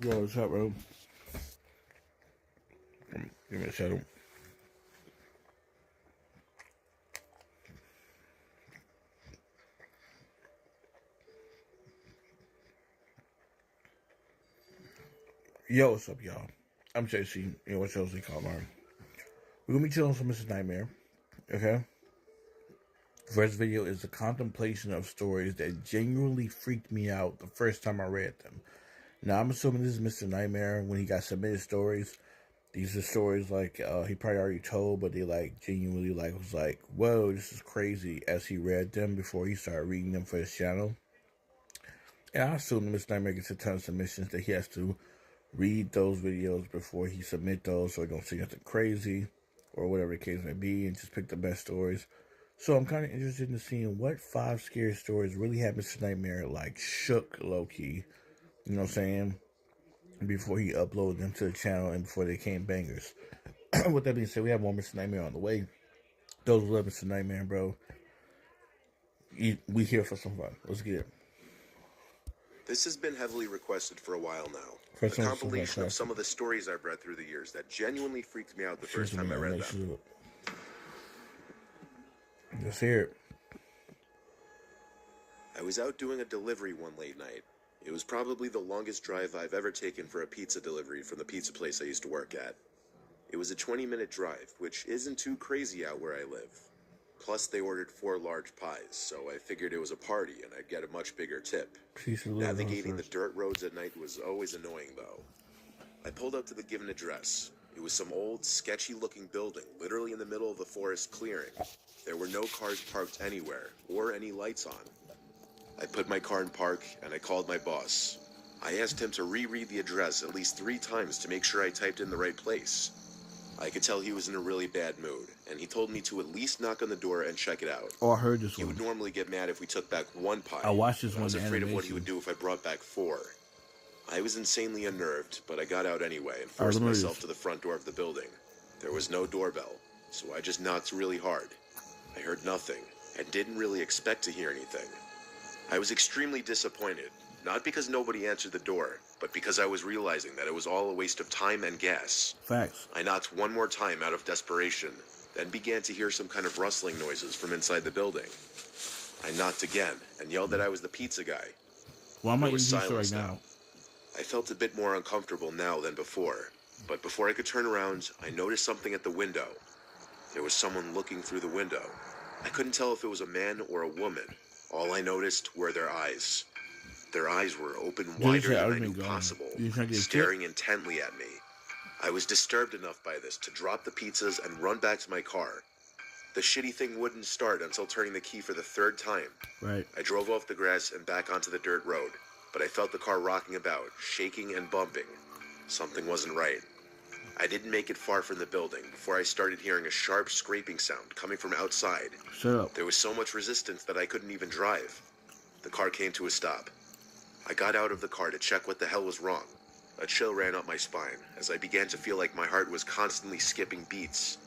Yo, what's up, bro? Give me a second. Yo, what's up, y'all? I'm JC. Yo, what's else they call mine? We're gonna be chilling for Mr. Nightmare. Okay? First video is the contemplation of stories that genuinely freaked me out the first time I read them. Now, I'm assuming this is Mr. Nightmare when he got submitted stories. These are stories like he probably already told, but they like genuinely like was like, whoa, this is crazy as he read them before he started reading them for his channel. And I assume Mr. Nightmare gets a ton of submissions that he has to read those videos before he submit those so he don't say nothing crazy or whatever the case may be and just pick the best stories. So I'm kind of interested in seeing what 5 scary stories really had Mr. Nightmare like shook low-key, you know what I'm saying, before he uploaded them to the channel and before they came bangers. With that being said, we have more Mr. Nightmare on the way. Those who love Mr. Nightmare, bro, we here for some fun. Let's get it. This has been heavily requested for a while now. A compilation of some of the stories I've read through the years that genuinely freaked me out the first time I read them. Let's hear it. I was out doing a delivery one late night. It was probably the longest drive I've ever taken for a pizza delivery from the pizza place I used to work at. It was a 20-minute drive, which isn't too crazy out where I live. Plus, they ordered 4 large pies, so I figured it was a party and I'd get a much bigger tip. Navigating the dirt roads at night was always annoying, though. I pulled up to the given address. It was some old, sketchy-looking building, literally in the middle of a forest clearing. There were no cars parked anywhere, or any lights on. I put my car in park, and I called my boss. I asked him to reread the address at least 3 times to make sure I typed in the right place. I could tell he was in a really bad mood, and he told me to at least knock on the door and check it out. Oh, I heard this one. He would normally get mad if we took back 1 pie. I watched this one. I was afraid of what he would do if I brought back 4. I was insanely unnerved, but I got out anyway and forced myself to the front door of the building. There was no doorbell, so I just knocked really hard. I heard nothing, and didn't really expect to hear anything. I was extremely disappointed, not because nobody answered the door, but because I was realizing that it was all a waste of time and gas. Facts. I knocked 1 more time out of desperation, then began to hear some kind of rustling noises from inside the building. I knocked again and yelled that I was the pizza guy. Well, I'm not using this right now. I felt a bit more uncomfortable now than before, but before I could turn around, I noticed something at the window. There was someone looking through the window. I couldn't tell if it was a man or a woman. All I noticed were their eyes. Their eyes were open wider than I knew possible, staring intently at me. I was disturbed enough by this to drop the pizzas and run back to my car. The shitty thing wouldn't start until turning the key for the 3rd time. Right. I drove off the grass and back onto the dirt road, but I felt the car rocking about, shaking and bumping. Something wasn't right. I didn't make it far from the building before I started hearing a sharp scraping sound coming from outside. Shut up. There was so much resistance that I couldn't even drive. The car came to a stop. I got out of the car to check what the hell was wrong. A chill ran up my spine as I began to feel like my heart was constantly skipping beats.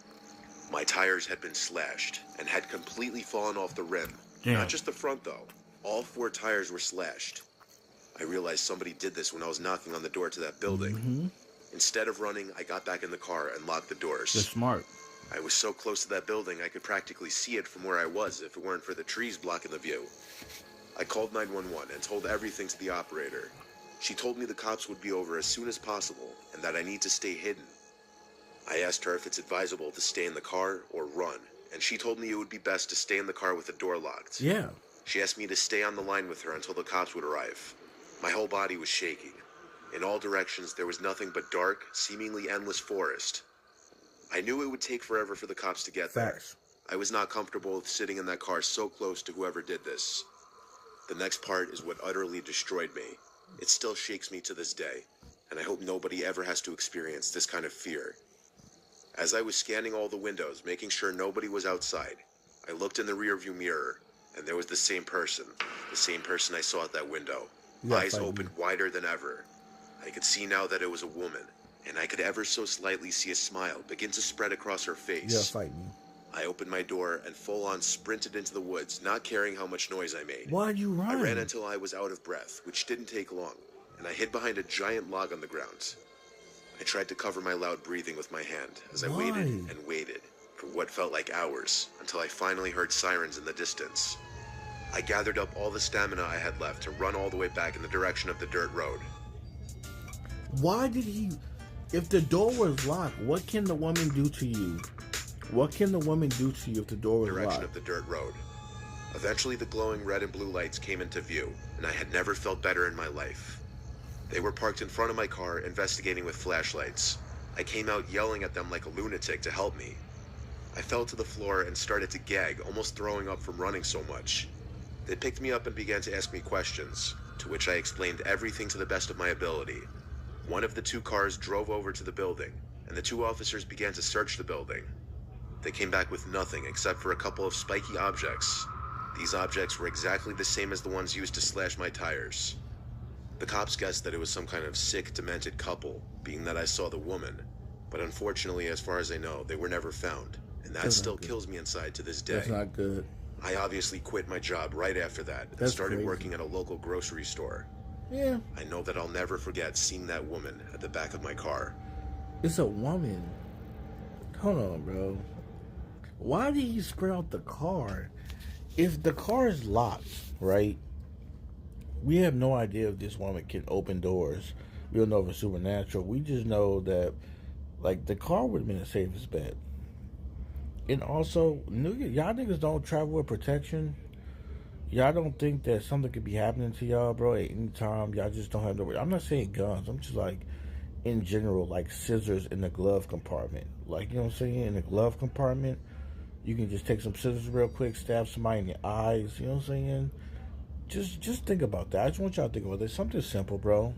My tires had been slashed and had completely fallen off the rim. Damn. Not just the front, though. All 4 tires were slashed. I realized somebody did this when I was knocking on the door to that building. Instead of running, I got back in the car and locked the doors. That's smart. I was so close to that building I could practically see it from where I was if it weren't for the trees blocking the view. I called 911 and told everything to the operator. She told me the cops would be over as soon as possible and that I need to stay hidden. I asked her if it's advisable to stay in the car or run, and she told me it would be best to stay in the car with the door locked. Yeah. She asked me to stay on the line with her until the cops would arrive. My whole body was shaking. In all directions, there was nothing but dark, seemingly endless forest. I knew it would take forever for the cops to get there. I was not comfortable with sitting in that car so close to whoever did this. The next part is what utterly destroyed me. It still shakes me to this day, and I hope nobody ever has to experience this kind of fear. As I was scanning all the windows, making sure nobody was outside, I looked in the rearview mirror, and there was the same person I saw at that window, eyes opened wider than ever. I could see now that it was a woman, and I could ever so slightly see a smile begin to spread across her face. Yeah, fight me. I opened my door and full-on sprinted into the woods, not caring how much noise I made. Why'd you run? I ran until I was out of breath, which didn't take long, and I hid behind a giant log on the ground. I tried to cover my loud breathing with my hand as I waited and waited for what felt like hours until I finally heard sirens in the distance. I gathered up all the stamina I had left to run all the way back in the direction of the dirt road. Why did he... If the door was locked, what can the woman do to you? What can the woman do to you if the door was locked? Direction of the dirt road. Eventually the glowing red and blue lights came into view, and I had never felt better in my life. They were parked in front of my car, investigating with flashlights. I came out yelling at them like a lunatic to help me. I fell to the floor and started to gag, almost throwing up from running so much. They picked me up and began to ask me questions, to which I explained everything to the best of my ability. One of the two cars drove over to the building, and the two officers began to search the building. They came back with nothing except for a couple of spiky objects. These objects were exactly the same as the ones used to slash my tires. The cops guessed that it was some kind of sick, demented couple, being that I saw the woman. But unfortunately, as far as I know, they were never found. And that still kills me inside to this day. That's not good. I obviously quit my job right after that and started working at a local grocery store. Yeah. I know that I'll never forget seeing that woman at the back of my car. It's a woman. Hold on, bro. Why did he sprint out the car? If the car is locked, right? We have no idea if this woman can open doors. We don't know if it's supernatural. We just know that, like, the car would have been the safest bet. And also, y'all niggas don't travel with protection. Y'all don't think that something could be happening to y'all, bro, at any time. Y'all just don't have no... I'm not saying guns. I'm just like, in general, like scissors in the glove compartment. Like, you know what I'm saying? In the glove compartment, you can just take some scissors real quick, stab somebody in the eyes. You know what I'm saying? Just think about that. I just want y'all to think about this. Something simple, bro.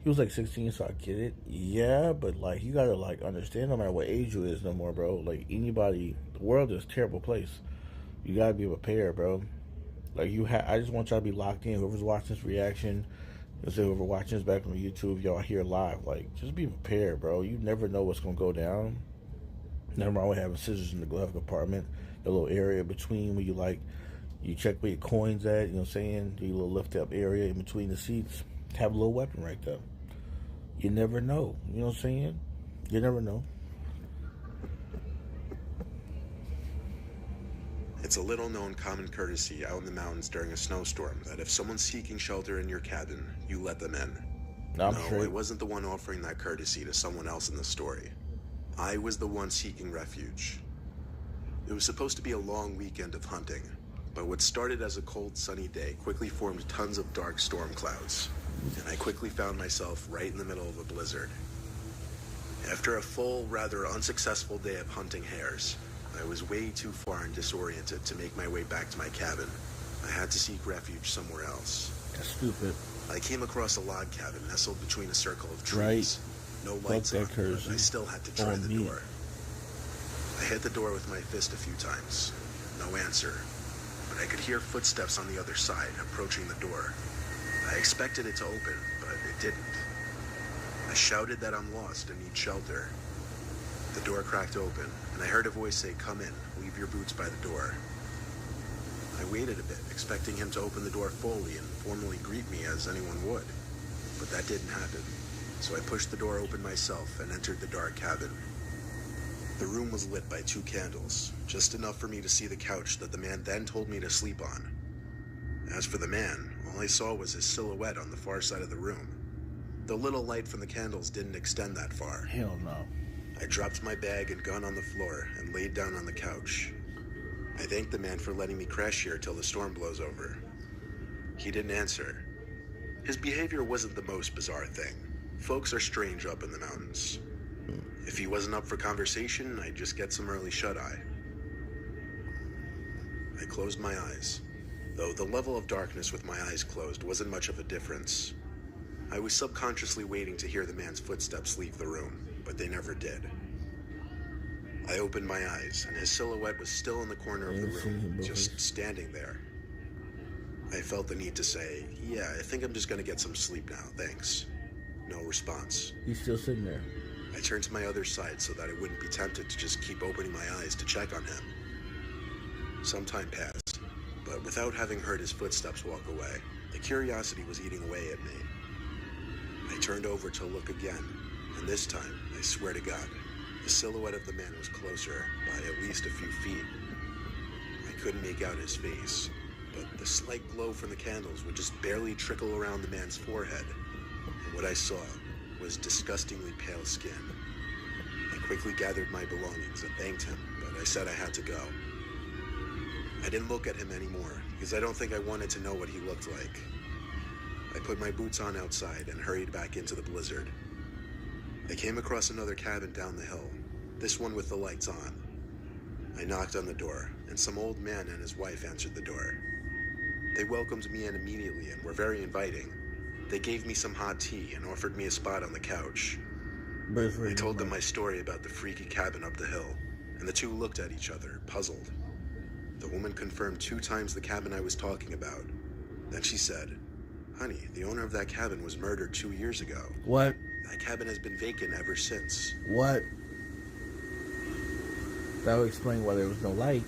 He was like 16, so I get it. Yeah, but like, you gotta like understand, no matter what age you is no more, bro. Like, anybody, the world is a terrible place. You gotta be prepared, bro. Like, I just want y'all to be locked in. Whoever's watching this reaction, whoever watching this back on YouTube, y'all here live, like, just be prepared, bro. You never know what's gonna go down. Never mind with having scissors in the glove compartment, the little area between where you check where your coins at, you know what I'm saying? The little lift up area in between the seats. Have a little weapon right there. You never know. You know what I'm saying? You never know. It's a little known common courtesy out in the mountains during a snowstorm that if someone's seeking shelter in your cabin, you let them in. No, I wasn't the one offering that courtesy to someone else in the story. I was the one seeking refuge. It was supposed to be a long weekend of hunting, but what started as a cold, sunny day quickly formed tons of dark storm clouds, and I quickly found myself right in the middle of a blizzard. After a full, rather unsuccessful day of hunting hares, I was way too far and disoriented to make my way back to my cabin. I had to seek refuge somewhere else. That's stupid. I came across a log cabin nestled between a circle of trees. No lights on, but I still had to try the door. I hit the door with my fist a few times. No answer. But I could hear footsteps on the other side, approaching the door. I expected it to open, but it didn't. I shouted that I'm lost and need shelter. The door cracked open, and I heard a voice say, "Come in, leave your boots by the door." I waited a bit, expecting him to open the door fully and formally greet me as anyone would. But that didn't happen, so I pushed the door open myself and entered the dark cabin. The room was lit by 2 candles, just enough for me to see the couch that the man then told me to sleep on. As for the man, all I saw was his silhouette on the far side of the room. The little light from the candles didn't extend that far. Hell no. I dropped my bag and gun on the floor and laid down on the couch. I thanked the man for letting me crash here till the storm blows over. He didn't answer. His behavior wasn't the most bizarre thing. Folks are strange up in the mountains. If he wasn't up for conversation, I'd just get some early shut-eye. I closed my eyes, though the level of darkness with my eyes closed wasn't much of a difference. I was subconsciously waiting to hear the man's footsteps leave the room, but they never did. I opened my eyes, and his silhouette was still in the corner of the room, just standing there. I felt the need to say, yeah, I think I'm just gonna get some sleep now, thanks. No response. He's still sitting there. I turned to my other side so that I wouldn't be tempted to just keep opening my eyes to check on him. Some time passed, but without having heard his footsteps walk away, the curiosity was eating away at me. I turned over to look again, and this time, I swear to God, the silhouette of the man was closer by at least a few feet. I couldn't make out his face, but the slight glow from the candles would just barely trickle around the man's forehead, and what I saw was disgustingly pale skin. I quickly gathered my belongings and thanked him, but I said I had to go. I didn't look at him anymore, because I don't think I wanted to know what he looked like. I put my boots on outside and hurried back into the blizzard. I came across another cabin down the hill, this one with the lights on. I knocked on the door, and some old man and his wife answered the door. They welcomed me in immediately and were very inviting. They gave me some hot tea and offered me a spot on the couch. I told them my story about the freaky cabin up the hill, and the two looked at each other, puzzled. The woman confirmed 2 times the cabin I was talking about. Then she said, "Honey, the owner of that cabin was murdered 2 years ago. What? That cabin has been vacant ever since." What? That would explain why there was no light.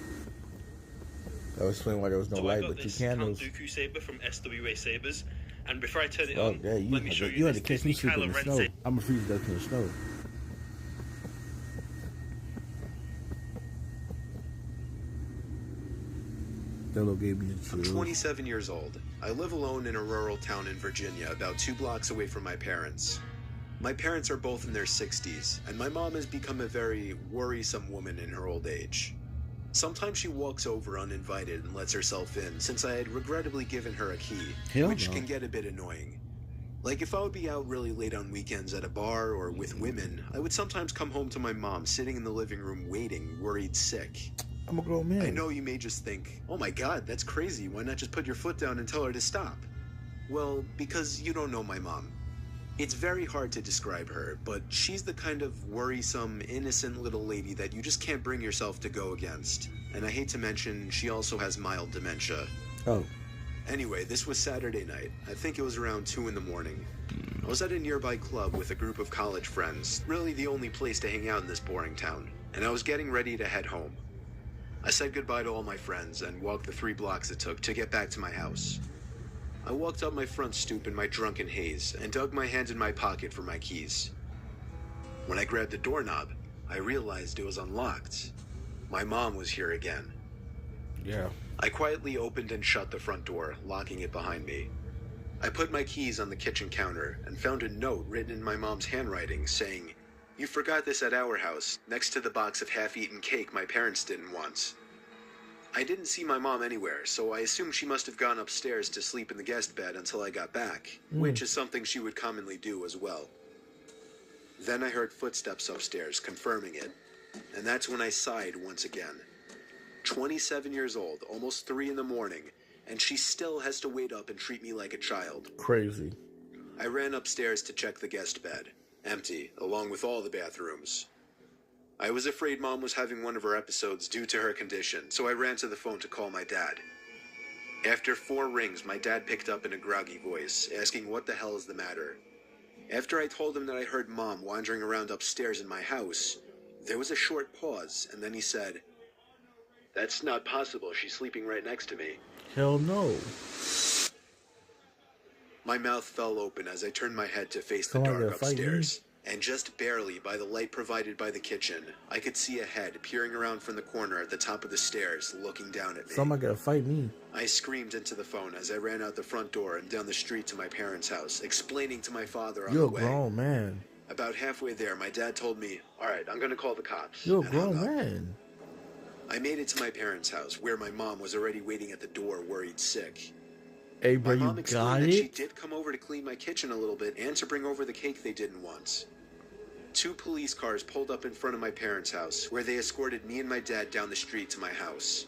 That would explain why there was no light but 2 candles. So I got this Count Dooku saber from SWA Sabers, and before I turn it Oh, on, yeah, let me show you had this to catch me Disney sleeping in Kylo the Ren snow. saber. I'm gonna freeze to death in the snow. Dello gave me the I'm truth. 27 years old. I live alone in a rural town in Virginia, about 2 blocks away from my parents. My parents are both in their 60s, and my mom has become a very worrisome woman in her old age. Sometimes she walks over uninvited and lets herself in, since I had regrettably given her a key, which can get a bit annoying. Like if I would be out really late on weekends at a bar or with women, I would sometimes come home to my mom sitting in the living room waiting, worried sick. I'm a grown man. I know you may just think, oh my god, that's crazy, why not just put your foot down and tell her to stop? Well, because you don't know my mom. It's very hard to describe her, but she's the kind of worrisome, innocent little lady that you just can't bring yourself to go against. And I hate to mention, she also has mild dementia. Oh. Anyway, this was Saturday night. I think it was around 2 in the morning. I was at a nearby club with a group of college friends, really the only place to hang out in this boring town, and I was getting ready to head home. I said goodbye to all my friends and walked the 3 blocks it took to get back to my house. I walked up my front stoop in my drunken haze and dug my hand in my pocket for my keys. When I grabbed the doorknob, I realized it was unlocked. My mom was here again. Yeah. I quietly opened and shut the front door, locking it behind me. I put my keys on the kitchen counter and found a note written in my mom's handwriting saying, "You forgot this at our house, next to the box of half-eaten cake my parents didn't want." I didn't see my mom anywhere, so I assumed she must have gone upstairs to sleep in the guest bed until I got back, which is something she would commonly do as well. Then I heard footsteps upstairs, confirming it, and that's when I sighed once again. 27 years old, almost 3 in the morning, and she still has to wait up and treat me like a child. Crazy. I ran upstairs to check the guest bed, empty, along with all the bathrooms. I was afraid Mom was having one of her episodes due to her condition, so I ran to the phone to call my dad. After 4 rings, my dad picked up in a groggy voice, asking what the hell is the matter. After I told him that I heard Mom wandering around upstairs in my house, there was a short pause, and then he said, "That's not possible, she's sleeping right next to me." Hell no. My mouth fell open as I turned my head to face the dark upstairs. And just barely, by the light provided by the kitchen, I could see a head peering around from the corner at the top of the stairs, looking down at me. Somebody gotta fight me. I screamed into the phone as I ran out the front door and down the street to my parents' house, explaining to my father on the way. You're a grown man. About halfway there, my dad told me, "All right, I'm gonna call the cops." You're a grown man. I made it to my parents' house, where my mom was already waiting at the door, worried sick. Hey, bro, My mom you explained got that she it? did come over to clean my kitchen a little bit and to bring over the cake they didn't want. 2 police cars pulled up in front of my parents' house, where they escorted me and my dad down the street to my house.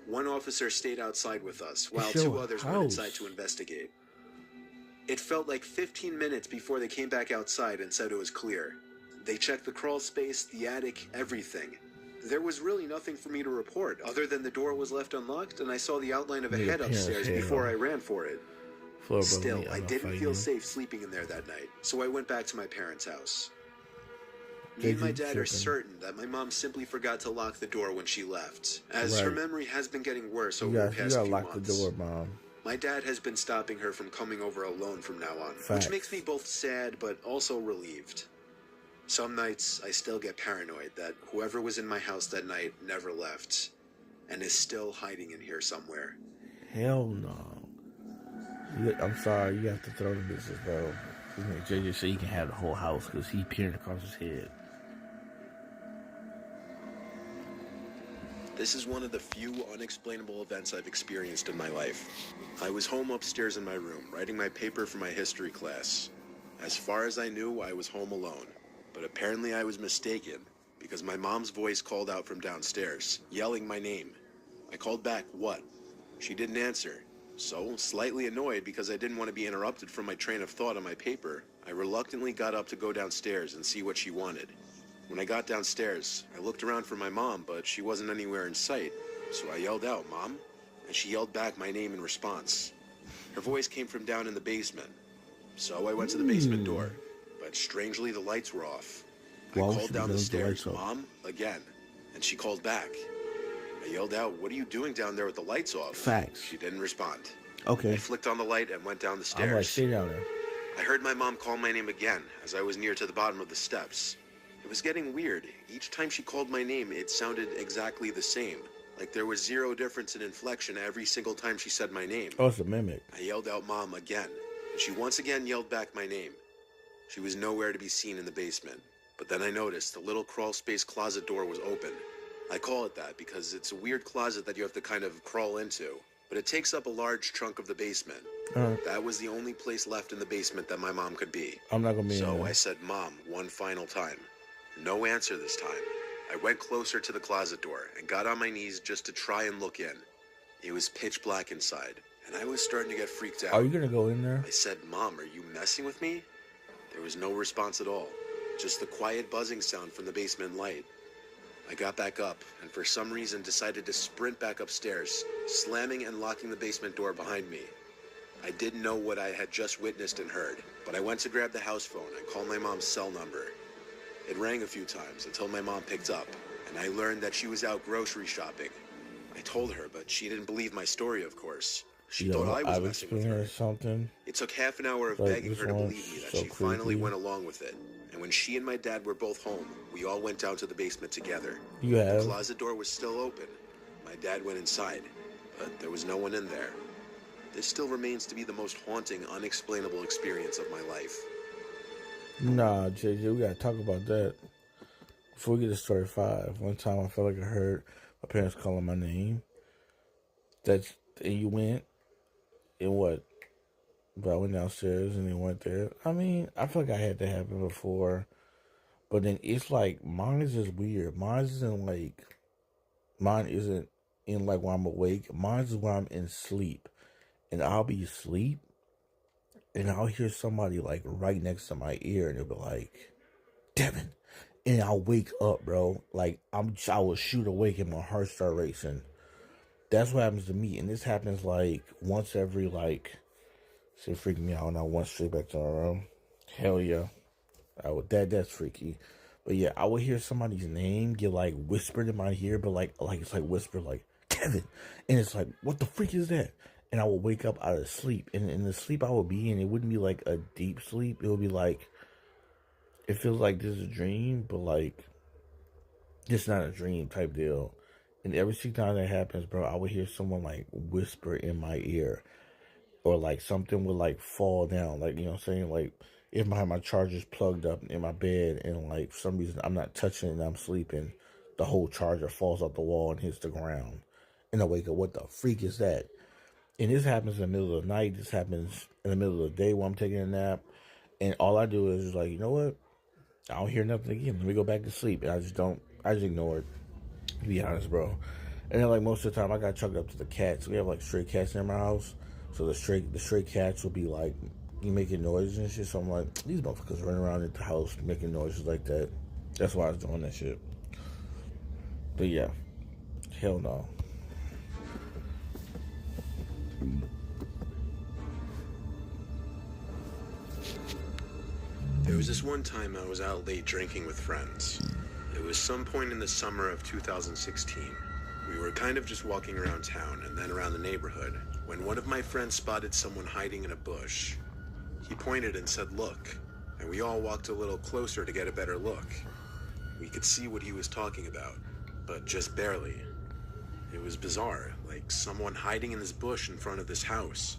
1 officer stayed outside with us, while It's your 2 others went house. inside to investigate. It felt like 15 minutes before they came back outside and said it was clear. They checked the crawl space, the attic, everything. There was really nothing for me to report, other than the door was left unlocked and I saw the outline of a head upstairs before I ran for it. Still, I didn't feel safe sleeping in there that night, so I went back to my parents' house. Me and my dad are certain that my mom simply forgot to lock the door when she left, as her memory has been getting worse over the past few months. Lock the door, Mom. My dad has been stopping her from coming over alone from now on, which makes me both sad but also relieved. Some nights, I still get paranoid that whoever was in my house that night never left, and is still hiding in here somewhere. Hell no. I'm sorry, you have to throw the business, bro. JJ said he can have the whole house because he peered across his head. This is one of the few unexplainable events I've experienced in my life. I was home upstairs in my room, writing my paper for my history class. As far as I knew, I was home alone. But apparently I was mistaken, because my mom's voice called out from downstairs, yelling my name. I called back, "What?" She didn't answer. So, slightly annoyed because I didn't want to be interrupted from my train of thought on my paper, I reluctantly got up to go downstairs and see what she wanted. When I got downstairs, I looked around for my mom, but she wasn't anywhere in sight. So I yelled out, "Mom?" And she yelled back my name in response. Her voice came from down in the basement. So I went to the basement door, but strangely the lights were off. I called down the stairs, "Mom?" again, and she called back. I yelled out, "What are you doing down there with the lights off?" Facts. She didn't respond. Okay. I flicked on the light and went down the stairs. I'm like, stay down there. I heard my mom call my name again as I was near to the bottom of the steps. It was getting weird. Each time she called my name, it sounded exactly the same. Like there was zero difference in inflection every single time she said my name. Oh, it's a mimic. I yelled out, "Mom," again, and she once again yelled back my name. She was nowhere to be seen in the basement. But then I noticed the little crawl space closet door was open. I call it that because it's a weird closet that you have to kind of crawl into, but it takes up a large chunk of the basement. That was the only place left in the basement that my mom could be. I'm not gonna be in So there. I said, "Mom," one final time. No answer this time. I went closer to the closet door and got on my knees just to try and look in. It was pitch black inside, and I was starting to get freaked out. Are you gonna go in there? I said, "Mom, are you messing with me?" There was no response at all, just the quiet buzzing sound from the basement light. I got back up, and for some reason decided to sprint back upstairs, slamming and locking the basement door behind me. I didn't know what I had just witnessed and heard, but I went to grab the house phone and call my mom's cell number. It rang a few times until my mom picked up, and I learned that she was out grocery shopping. I told her, but she didn't believe my story, of course. She thought I was messing with her. Something. It took half an hour of begging her to believe me that she finally went along with it. And when she and my dad were both home, we all went down to the basement together. The closet door was still open. My dad went inside, but there was no one in there. This still remains to be the most haunting, unexplainable experience of my life. Nah, JJ, we gotta talk about that. Before we get to story 5, one time I felt like I heard my parents calling my name. And you went, and what? But I went downstairs and they went there. I mean, I feel like I had that happen before. But then it's like, mine is just weird. Mine isn't in like when I'm awake. Mine is when I'm in sleep. And I'll be asleep. And I'll hear somebody like right next to my ear. And they'll be like, "Devin." And I'll wake up, bro. Like, I will shoot awake and my heart start racing. That's what happens to me. And this happens like once every like... So it freaked me out and I went straight back to my room. Hell yeah. That's freaky. But yeah, I would hear somebody's name get like whispered in my ear, but like it's like whispered like, "Kevin." And it's like, what the freak is that? And I would wake up out of sleep. And in the sleep I would be in, it wouldn't be like a deep sleep. It would be like, it feels like this is a dream, but like, it's not a dream type deal. And every single time that happens, bro, I would hear someone like whisper in my ear. Or like something would like fall down, like, you know what I'm saying? Like if my charger's plugged up in my bed and like for some reason I'm not touching it and I'm sleeping, the whole charger falls off the wall and hits the ground. And I wake up, what the freak is that? And this happens in the middle of the night. This happens in the middle of the day while I'm taking a nap. And all I do is like, you know what? I don't hear nothing again. Let me go back to sleep. And I just ignore it, to be honest, bro. And then like most of the time I got chucked up to the cats. We have like stray cats in my house. So the stray cats will be like you making noises and shit. So I'm like, these motherfuckers running around at the house making noises like that. That's why I was doing that shit. But yeah, hell no. There was this one time I was out late drinking with friends. It was some point in the summer of 2016. We were kind of just walking around town and then around the neighborhood when one of my friends spotted someone hiding in a bush. He pointed and said, "Look," and we all walked a little closer to get a better look. We could see what he was talking about, but just barely. It was bizarre, like someone hiding in this bush in front of this house.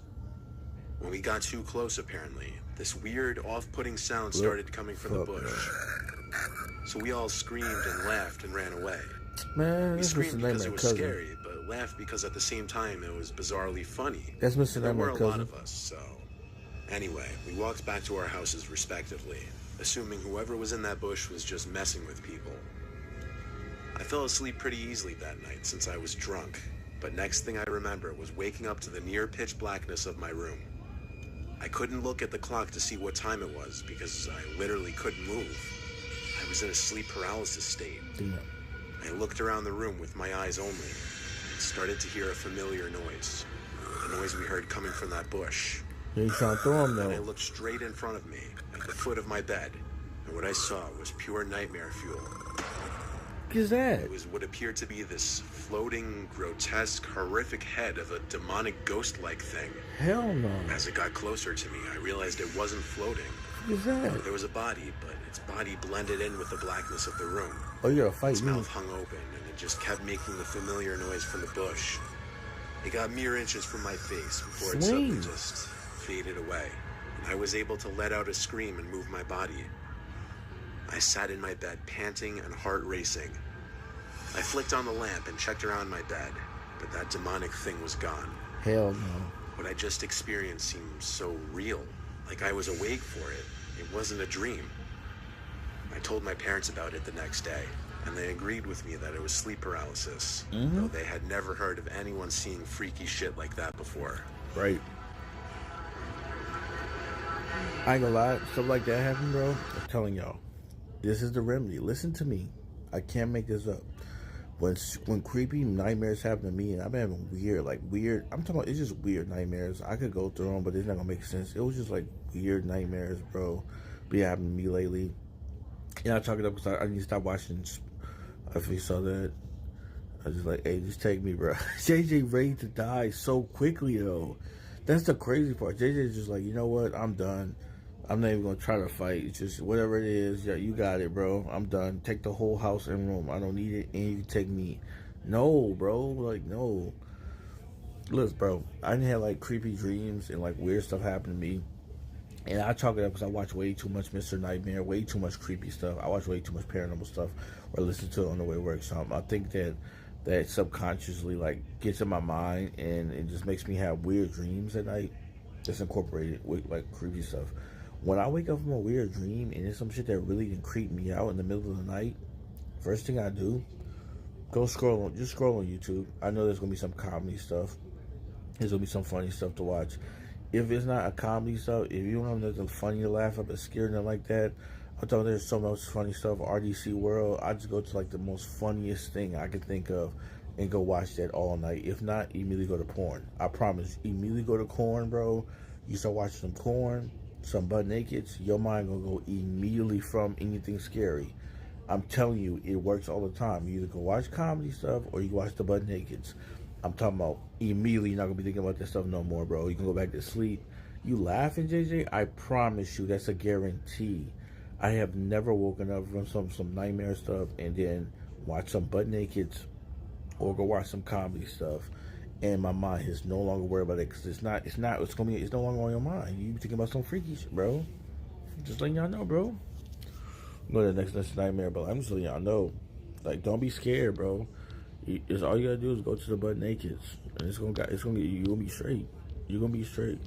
When we got too close, apparently, this weird, off-putting sound started coming from the bush. So we all screamed and laughed and ran away. Man, We that's screamed Mr. because Nightmare it was cousin. scary, but laughed because at the same time it was bizarrely funny. That's Mr. There were Nightmare a lot cousin. of us, so... Anyway, we walked back to our houses respectively, assuming whoever was in that bush was just messing with people. I fell asleep pretty easily that night since I was drunk, but next thing I remember was waking up to the near pitch blackness of my room. I couldn't look at the clock to see what time it was because I literally couldn't move. I was in a sleep paralysis state. Damn. I looked around the room with my eyes only and started to hear a familiar noise. The noise we heard coming from that bush. You ain't trying to throw him And I though. looked straight in front of me at the foot of my bed, and what I saw was pure nightmare fuel. What is that? It was what appeared to be this floating, grotesque, horrific head of a demonic ghost-like thing. Hell no. As it got closer to me, I realized it wasn't floating. What is that? There was a body, but its body blended in with the blackness of the room. Oh, you gotta fight Its me. mouth hung open, and it just kept making the familiar noise from the bush. It got mere inches from my face before it suddenly Swing. just faded away, and I was able to let out a scream and move my body. I sat in my bed, panting and heart racing. I flicked on the lamp and checked around my bed, but that demonic thing was gone. Hell no. What I just experienced seemed so real, like I was awake for it. It wasn't a dream. I told my parents about it the next day, and they agreed with me that it was sleep paralysis, though they had never heard of anyone seeing freaky shit like that before. Right. I ain't gonna lie, stuff like that happen, bro. I'm telling y'all, this is the remedy. Listen to me. I can't make this up. When creepy nightmares happen to me, and I've been having weird, I'm talking about, it's just weird nightmares. I could go through them, but it's not gonna make sense. It was just like weird nightmares, bro, be happening to me lately. And I chalk it up because I need to stop watching. If you saw that, I was just like, hey, just take me, bro. JJ ready to die so quickly, though. That's the crazy part. JJ's just like, you know what? I'm done. I'm not even gonna try to fight. It's just whatever it is. Yeah, you got it, bro. I'm done. Take the whole house and room. I don't need it, and you can take me. No, bro. Like, no. Look, bro. I didn't have like creepy dreams and like weird stuff happen to me. And I chalk it up because I watch way too much Mr. Nightmare, way too much creepy stuff. I watch way too much paranormal stuff, or listen to it on the way to work. So I think that subconsciously like gets in my mind, and it just makes me have weird dreams at night. That's incorporated with like creepy stuff. When I wake up from a weird dream and it's some shit that really can creep me out in the middle of the night, first thing I do, just scroll on YouTube. I know there's gonna be some comedy stuff. There's gonna be some funny stuff to watch. If it's not a comedy stuff, if you don't have nothing funny to laugh at, but scared nothing like that, I'm telling you, there's so much funny stuff. RDC World, I just go to like the most funniest thing I can think of and go watch that all night. If not, immediately go to porn. I promise. Immediately go to porn, bro. You start watching some porn, some butt nakeds, your mind gonna go immediately from anything scary. I'm telling you, it works all the time. You either go watch comedy stuff or you watch the butt nakeds. I'm talking about immediately you're not gonna be thinking about that stuff no more, bro. You can go back to sleep. You laughing, JJ? I promise you, that's a guarantee. I have never woken up from some nightmare stuff and then watch some butt nakeds or go watch some comedy stuff, and my mind is no longer worried about it because it's no longer on your mind. You thinking about some freaky shit, bro. Just letting y'all know, bro. Go to the next nightmare, but I'm just letting y'all know. Like, don't be scared, bro. It's all you gotta do is go to the butt nakeds, and it's gonna get you gonna be straight. You're gonna be straight.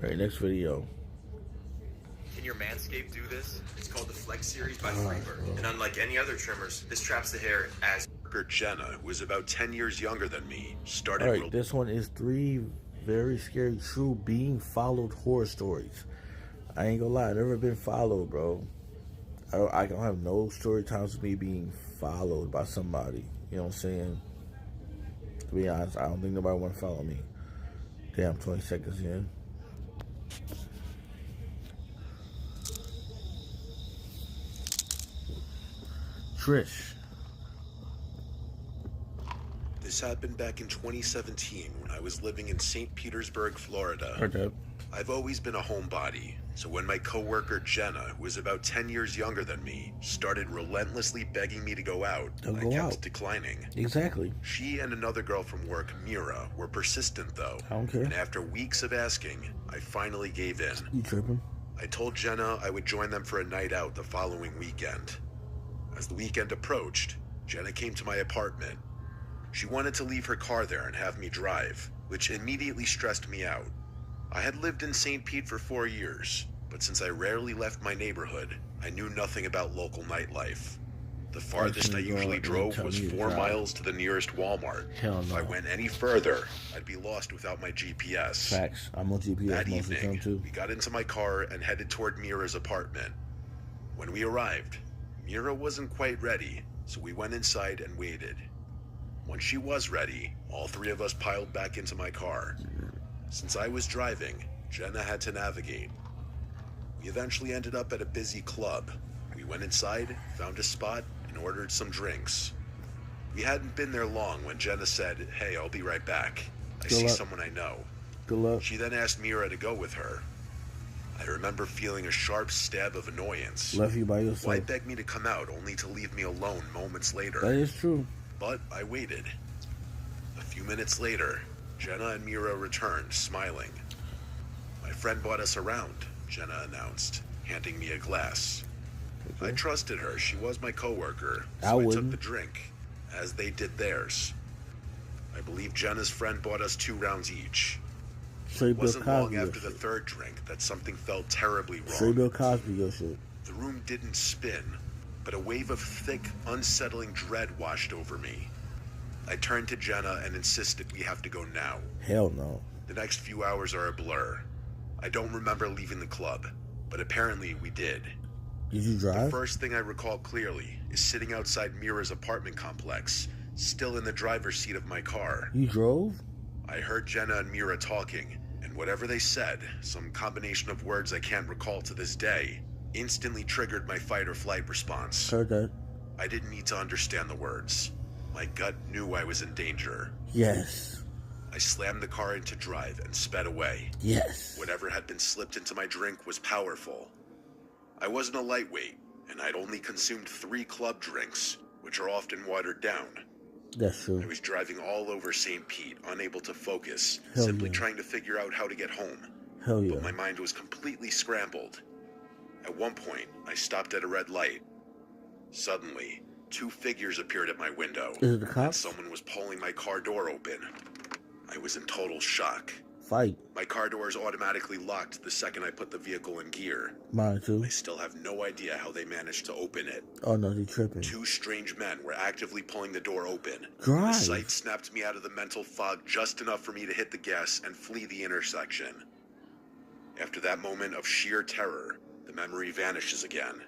All right, next video. Can your Manscaped do this? It's called the Flex Series by Freebird. And unlike any other trimmers, this traps the hair as... Jenna, who was about 10 years younger than me, started... All right, this one is 3 very scary, true, being followed horror stories. I ain't gonna lie, I've never been followed, bro. I don't have no story times of me being followed by somebody. You know what I'm saying? To be honest, I don't think nobody want to follow me. Damn, 20 seconds in. Trish. This happened back in 2017 when I was living in St. Petersburg, Florida. Heard that. I've always been a homebody, so when my coworker Jenna, who was about 10 years younger than me, started relentlessly begging me to go out, I kept declining. Exactly. She and another girl from work, Mira, were persistent though. I don't care. And after weeks of asking, I finally gave in. You tripping? I told Jenna I would join them for a night out the following weekend. As the weekend approached, Jenna came to my apartment. She wanted to leave her car there and have me drive, which immediately stressed me out. I had lived in St. Pete for 4 years, but since I rarely left my neighborhood, I knew nothing about local nightlife. The farthest I usually drove was 4 miles to the nearest Walmart. Hell no. If I went any further, I'd be lost without my GPS. Facts. I'm on GPS That most of the time evening, too. we got into my car and headed toward Mira's apartment. When we arrived, Mira wasn't quite ready, so we went inside and waited. When she was ready, all three of us piled back into my car. Since I was driving, Jenna had to navigate. We eventually ended up at a busy club. We went inside, found a spot, and ordered some drinks. We hadn't been there long when Jenna said, "Hey, I'll be right back. I see someone I know." Good luck. She then asked Mira to go with her. I remember feeling a sharp stab of annoyance. Left you by yourself. Why beg me to come out only to leave me alone moments later? That is true. But I waited. A few minutes later, Jenna and Mira returned, smiling. "My friend brought us around," Jenna announced, handing me a glass. I trusted her. She was my coworker, so I took the drink, as they did theirs. I believe Jenna's friend bought us 2 rounds each. It wasn't long after the third drink that something felt terribly wrong. Straight Bill Cosby, your shit. The room didn't spin, but a wave of thick, unsettling dread washed over me. I turned to Jenna and insisted we have to go now. Hell no. The next few hours are a blur. I don't remember leaving the club, but apparently we did. Did you drive? The first thing I recall clearly is sitting outside Mira's apartment complex, still in the driver's seat of my car. You drove? I heard Jenna and Mira talking, and whatever they said, some combination of words I can't recall to this day, instantly triggered my fight or flight response. Heard that. I didn't need to understand the words. My gut knew I was in danger. Yes. I slammed the car into drive and sped away. Yes. Whatever had been slipped into my drink was powerful. I wasn't a lightweight, and I'd only consumed 3 club drinks, which are often watered down. That's true. I was driving all over St. Pete, unable to focus, Hell simply yeah. trying to figure out how to get home. Hell yeah. But my mind was completely scrambled. At one point, I stopped at a red light. Suddenly, 2 figures appeared at my window. Is it the And cops? someone was pulling my car door open. I was in total shock. Fight. My car doors automatically locked the second I put the vehicle in gear. Mine too. I still have no idea how they managed to open it. Oh no, you tripping. 2 strange men were actively pulling the door open. Drive. The sight snapped me out of the mental fog just enough for me to hit the gas and flee the intersection. After that moment of sheer terror, the memory vanishes again.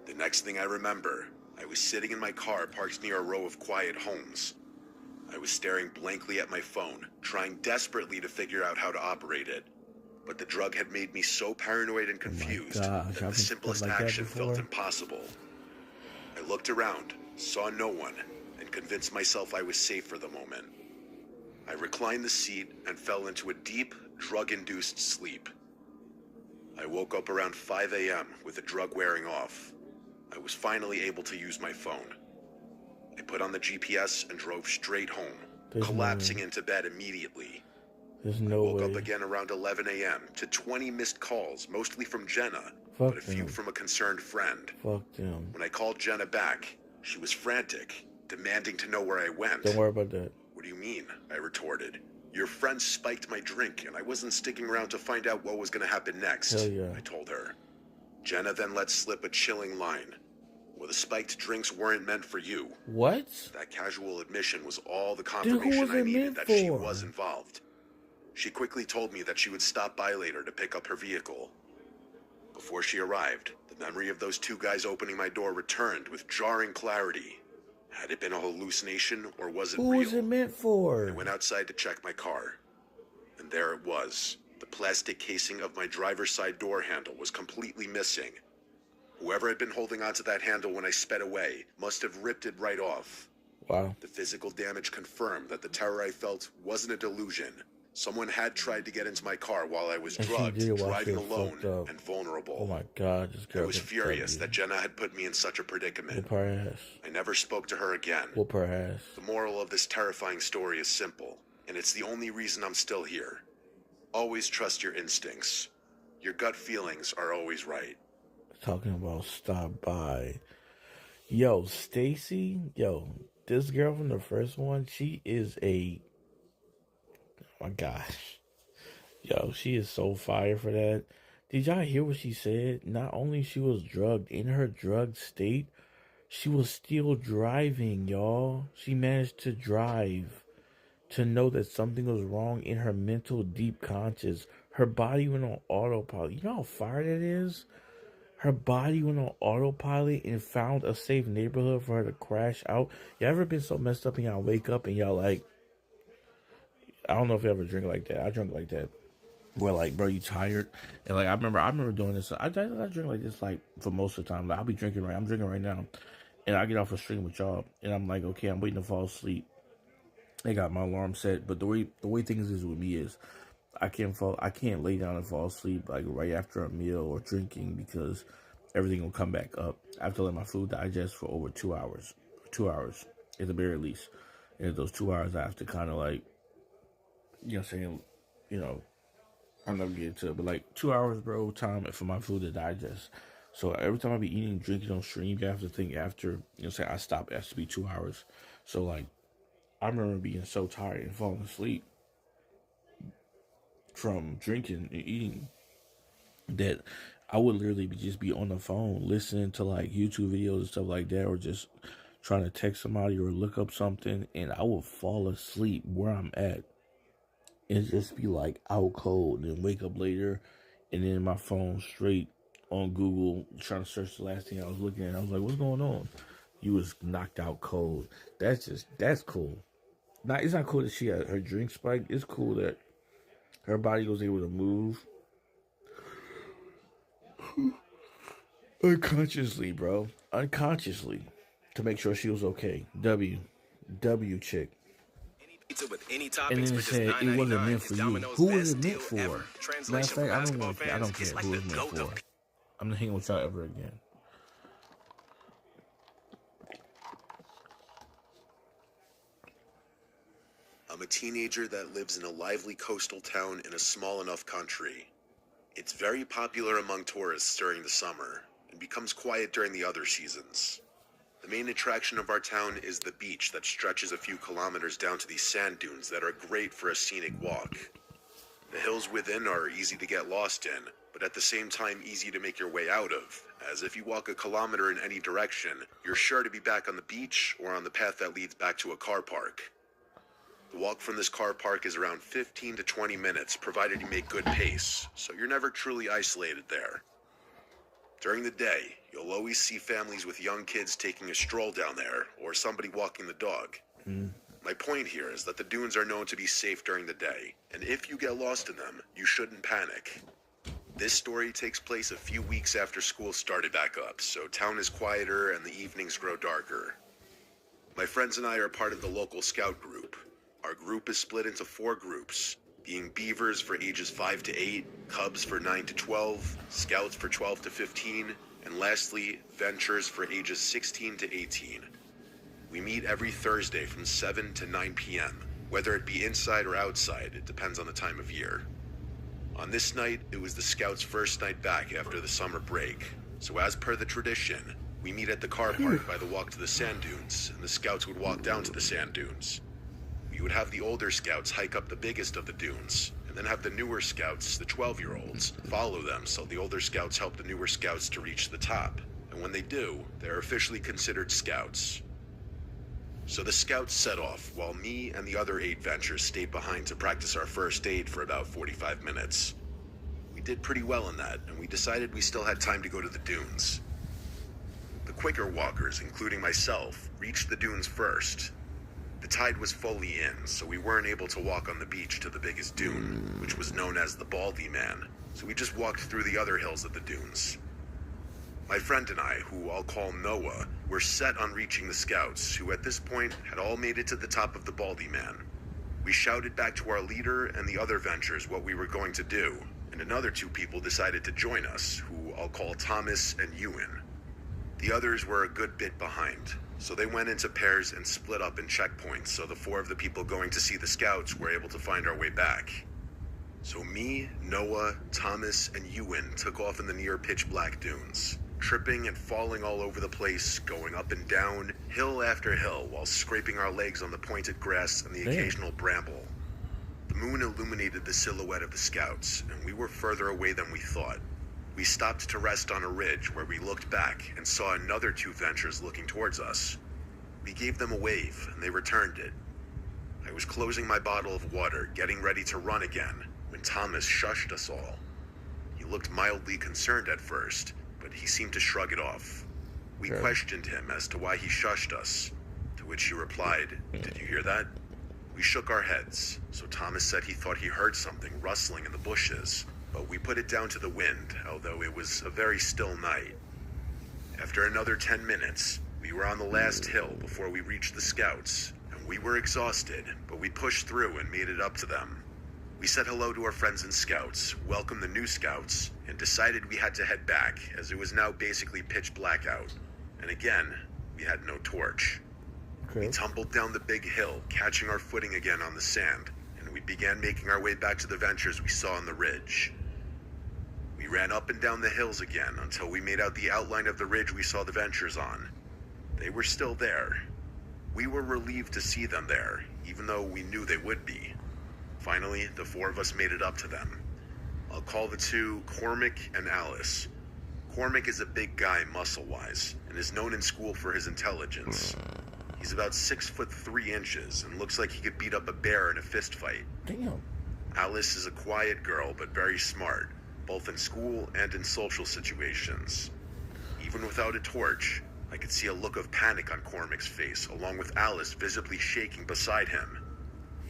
The next thing I remember, I was sitting in my car parked near a row of quiet homes. I was staring blankly at my phone, trying desperately to figure out how to operate it. But the drug had made me so paranoid and confused that the simplest action felt impossible. I looked around, saw no one, and convinced myself I was safe for the moment. I reclined the seat and fell into a deep, drug-induced sleep. I woke up around 5 a.m. with the drug wearing off. I was finally able to use my phone. I put on the GPS and drove straight home, collapsing into bed immediately. There's no way. I woke up again around 11 a.m. to 20 missed calls, mostly from Jenna, but a few from a concerned friend. Fuck them. When I called Jenna back, she was frantic, demanding to know where I went. Don't worry about that. "What do you mean?" I retorted. "Your friend spiked my drink, and I wasn't sticking around to find out what was going to happen next," Hell yeah. I told her. Jenna then let slip a chilling line. "Well, the spiked drinks weren't meant for you." What? That casual admission was all the confirmation I needed that she was involved. She quickly told me that she would stop by later to pick up her vehicle. Before she arrived, the memory of those two guys opening my door returned with jarring clarity. Had it been a hallucination or was it real? Who was it meant for? I went outside to check my car. And there it was. The plastic casing of my driver's side door handle was completely missing. Whoever had been holding onto that handle when I sped away must have ripped it right off. Wow. The physical damage confirmed that the terror I felt wasn't a delusion. Someone had tried to get into my car while I was drugged, driving alone, and vulnerable. Oh my God, this girl. I was furious that Jenna had put me in such a predicament. Whoop her ass. I never spoke to her again. Whoop her ass. The moral of this terrifying story is simple, and it's the only reason I'm still here. Always trust your instincts. Your gut feelings are always right. Talking about stop by. Yo, Stacy. Yo, this girl from the first one, she is a... Oh my gosh. Yo, she is so fire for that. Did y'all hear what she said? Not only she was drugged, in her drugged state, she was still driving, y'all. She managed to drive, to know that something was wrong in her mental deep conscious. Her body went on autopilot. You know how fire that is? Her body went on autopilot and found a safe neighborhood for her to crash out. You ever been so messed up and y'all wake up and y'all like, I don't know if you ever drink like that. I drink like that. Where like, bro, you tired. And like, I remember doing this. I drink like this like for most of the time. Like, I'll be drinking I'm drinking right now. And I get off a stream with y'all. And I'm like, okay, I'm waiting to fall asleep. I got my alarm set. But the way things is with me is I can't lay down and fall asleep like right after a meal or drinking because everything will come back up. I have to let my food digest for over 2 hours. 2 hours at the very least. And at those 2 hours I have to kind of like, you know what I'm saying, you know, I'm never getting to it, but like 2 hours, bro, time for my food to digest. So every time I be eating, drinking on stream, you have to think after, you know, say I stop, it has to be 2 hours. So like, I remember being so tired and falling asleep from drinking and eating that I would literally just be on the phone listening to like YouTube videos and stuff like that, or just trying to text somebody or look up something, and I would fall asleep where I'm at. And just be like out cold and then wake up later and then my phone straight on Google trying to search the last thing I was looking at. I was like, what's going on? You was knocked out cold. That's cool. It's not cool that she had her drink spiked. It's cool that her body was able to move unconsciously, bro. Unconsciously. To make sure she was okay. W chick. With any And toppings then it for said just it wasn't $9.99 meant for is you. Domino's Who was best it meant deal for? ever. Matter of Translation fact, for I basketball don't fans, care it's like who the it's meant goat for. of I'm not hanging with y'all ever again. I'm a teenager that lives in a lively coastal town in a small enough country. It's very popular among tourists during the summer and becomes quiet during the other seasons. The main attraction of our town is the beach that stretches a few kilometers down to these sand dunes that are great for a scenic walk. The hills within are easy to get lost in, but at the same time easy to make your way out of, as if you walk a kilometer in any direction, you're sure to be back on the beach or on the path that leads back to a car park. The walk from this car park is around 15 to 20 minutes, provided you make good pace, so you're never truly isolated there. During the day, you'll always see families with young kids taking a stroll down there, or somebody walking the dog. My point here is that the dunes are known to be safe during the day, and if you get lost in them, you shouldn't panic. This story takes place a few weeks after school started back up, so town is quieter and the evenings grow darker. My friends and I are part of the local scout group. Our group is split into 4 groups, being Beavers for ages 5 to 8, Cubs for 9 to 12, Scouts for 12 to 15, and lastly, Ventures for ages 16 to 18. We meet every Thursday from 7 to 9 p.m. Whether it be inside or outside, it depends on the time of year. On this night, it was the Scouts' first night back after the summer break. So as per the tradition, we meet at the car park by the walk to the sand dunes, and the Scouts would walk down to the sand dunes. We would have the older Scouts hike up the biggest of the dunes, and then have the newer Scouts, the 12-year-olds, follow them so the older Scouts help the newer Scouts to reach the top. And when they do, they're officially considered Scouts. So the scouts set off, while me and the other 8 Ventures stayed behind to practice our first aid for about 45 minutes. We did pretty well in that, and we decided we still had time to go to the dunes. The quicker walkers, including myself, reached the dunes first. The tide was fully in, so we weren't able to walk on the beach to the biggest dune, which was known as the Baldy Man, so we just walked through the other hills of the dunes. My friend and I, who I'll call Noah, were set on reaching the scouts, who at this point had all made it to the top of the Baldy Man. We shouted back to our leader and the other Ventures what we were going to do, and another 2 people decided to join us, who I'll call Thomas and Ewan. The others were a good bit behind, so they went into pairs and split up in checkpoints, so the 4 of the people going to see the scouts were able to find our way back. So me, Noah, Thomas, and Ewan took off in the near pitch-black dunes, tripping and falling all over the place, going up and down, hill after hill, while scraping our legs on the pointed grass and the occasional bramble. The moon illuminated the silhouette of the scouts, and we were further away than we thought. We stopped to rest on a ridge where we looked back and saw another 2 Ventures looking towards us. We gave them a wave, and they returned it. I was closing my bottle of water, getting ready to run again, when Thomas shushed us all. He looked mildly concerned at first, but he seemed to shrug it off. We questioned him as to why he shushed us, to which he replied, "Did you hear that?" We shook our heads, so Thomas said he thought he heard something rustling in the bushes, but we put it down to the wind, although it was a very still night. After another 10 minutes, we were on the last hill before we reached the scouts, and we were exhausted, but we pushed through and made it up to them. We said hello to our friends and scouts, welcomed the new scouts, and decided we had to head back, as it was now basically pitch black out. And again, we had no torch. We tumbled down the big hill, catching our footing again on the sand, and we began making our way back to the Ventures we saw on the ridge. We ran up and down the hills again until we made out the outline of the ridge we saw the Ventures on. They were still there. We were relieved to see them there, even though we knew they would be. Finally, the 4 of us made it up to them. I'll call the 2 Cormac and Alice. Cormac is a big guy muscle-wise, and is known in school for his intelligence. He's about 6'3" and looks like he could beat up a bear in a fist fight. Damn. Alice is a quiet girl, but very smart, both in school and in social situations. Even without a torch, I could see a look of panic on Cormac's face, along with Alice visibly shaking beside him.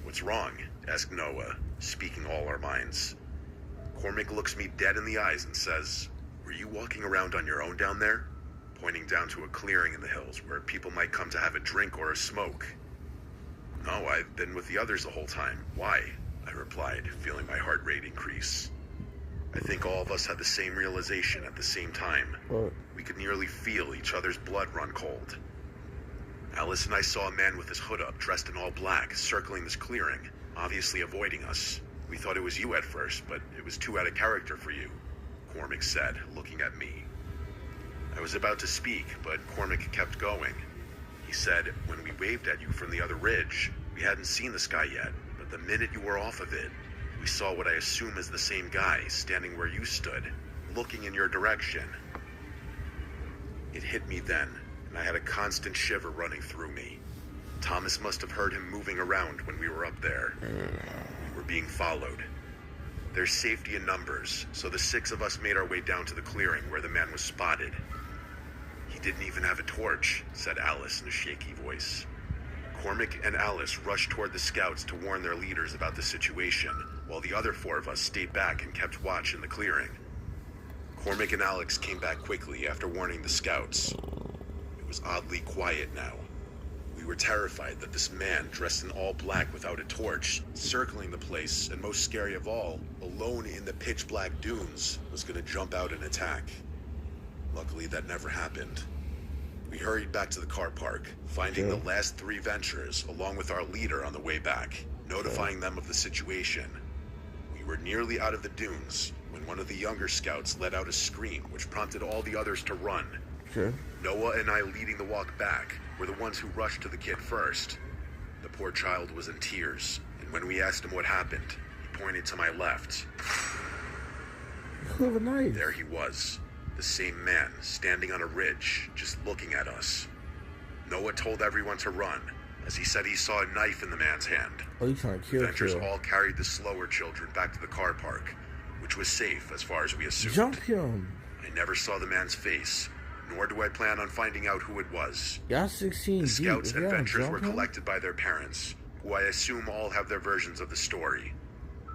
"What's wrong?" asked Noah, speaking all our minds. Cormac looks me dead in the eyes and says, "Were you walking around on your own down there?" Pointing down to a clearing in the hills where people might come to have a drink or a smoke. "No, I've been with the others the whole time. Why?" I replied, feeling my heart rate increase. I think all of us had the same realization at the same time. We could nearly feel each other's blood run cold. Alice and I saw a man with his hood up, dressed in all black, circling this clearing, obviously avoiding us. "We thought it was you at first, but it was too out of character for you," Cormac said, looking at me. I was about to speak, but Cormac kept going. He said, "When we waved at you from the other ridge, we hadn't seen the sky yet, but the minute you were off of it, we saw what I assume is the same guy standing where you stood, looking in your direction." It hit me then, and I had a constant shiver running through me. Thomas must have heard him moving around when we were up there. We were being followed. There's safety in numbers, so the 6 of us made our way down to the clearing where the man was spotted. "He didn't even have a torch," said Alice in a shaky voice. Cormac and Alice rushed toward the scouts to warn their leaders about the situation, while the other 4 of us stayed back and kept watch in the clearing. Cormac and Alex came back quickly after warning the scouts. It was oddly quiet now. We were terrified that this man, dressed in all black without a torch, circling the place, and most scary of all, alone in the pitch-black dunes, was going to jump out and attack. Luckily, that never happened. We hurried back to the car park, finding the last 3 Ventures, along with our leader on the way back, notifying them of the situation. We were nearly out of the dunes when one of the younger scouts let out a scream, which prompted all the others to run. Noah and I, leading the walk back, were the ones who rushed to the kid first. The poor child was in tears, and when we asked him what happened, he pointed to my left. There he was, the same man, standing on a ridge, just looking at us. Noah told everyone to run, as he said he saw a knife in the man's hand. Oh, he's trying to kill Ventures Kill. all carried the slower children back to the car park, which was safe as far as we assumed. Jump him. I never saw the man's face, nor do I plan on finding out who it was. Y'all 16 The deep. scouts If and y'all Ventures jump were him, collected by their parents, who I assume all have their versions of the story,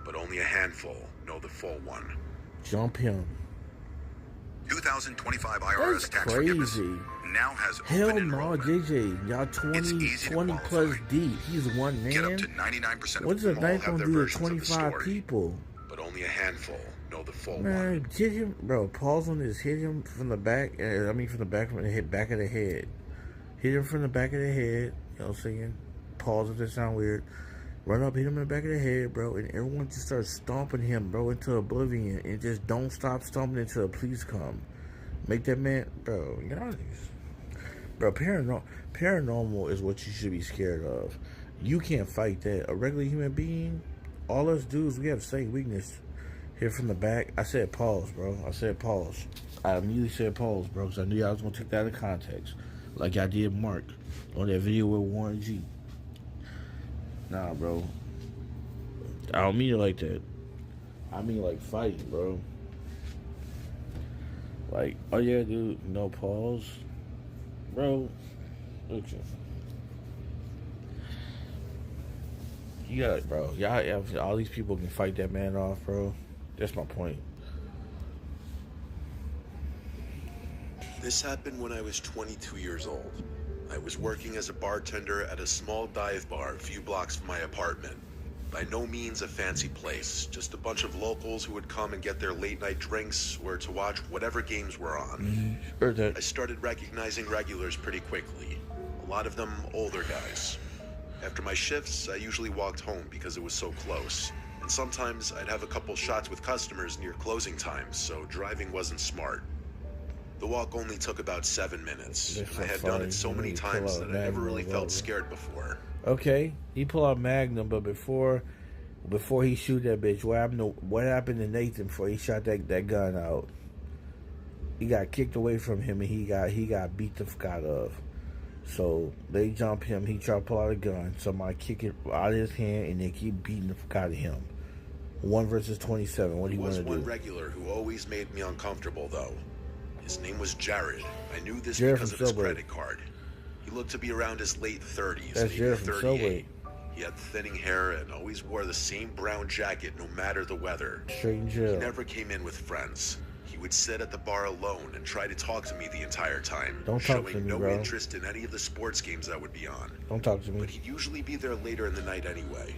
but only a handful know the full one. jump him. 2025 That's IRS tax forgiveness crazy. now has Hell open no, enrollment. JJ. Y'all It's 20, easy to 20 plus qualify. deep. He's one Get up man. to 99% of What's the all bank have gonna their do to versions of the 25 story. people? But only a handful know the full one. Man, hit him, bro. Pause on this. Hit him from the back. From the back, from the head, back of the head. Hit him from the back of the head. You know what I'm saying? Pause if that sound weird. Run up, hit him in the back of the head, bro, and everyone just starts stomping him, bro, into oblivion, and just don't stop stomping until the police come. Make that man, bro. You know, bro. Paranormal is what you should be scared of. You can't fight that. A regular human being, all us dudes, we have the same weakness. Here from the back, I said pause, bro. I said pause. I immediately said pause, bro, because I knew I was gonna take that out of context, like I did Mark on that video with Warren G. Nah, bro. I don't mean it like that. I mean like fighting, bro. Like, oh yeah, dude, no pause. Bro, look at you. You got it, bro. Y'all, all these people can fight that man off, bro. That's my point. This happened when I was 22 years old. I was working as a bartender at a small dive bar a few blocks from my apartment. By no means a fancy place, just a bunch of locals who would come and get their late night drinks or to watch whatever games were on. Heard I that. started recognizing regulars pretty quickly, a lot of them older guys. After my shifts, I usually walked home because it was so close, and sometimes I'd have a couple shots with customers near closing times, so driving wasn't smart. The walk only took about 7 minutes, That's and I so had done funny. it so You many need to pull times out that I Magnum never really or felt whatever. scared before. Okay, he pull out Magnum, but before he shoot that bitch, what happened to Nathan before he shot that gun out? He got kicked away from him, and he got beat the fuck out of. So they jump him. He try to pull out a gun. Somebody kick it out of his hand, and they keep beating the fuck out of him. 1 versus 27. What do you There want was to one do? regular who always made me uncomfortable, though. His name was Jared. I knew this Jared because from of his Subway. credit card. He looked to be around his late 30s, That's maybe Jared from 38. Subway. He had thinning hair and always wore the same brown jacket no matter the weather. Straight in He jail. never came in with friends. He would sit at the bar alone and try to talk to me the entire time, Don't talk showing to me, no bro. interest in any of the sports games that would be on. Don't talk to me. But he'd usually be there later in the night anyway.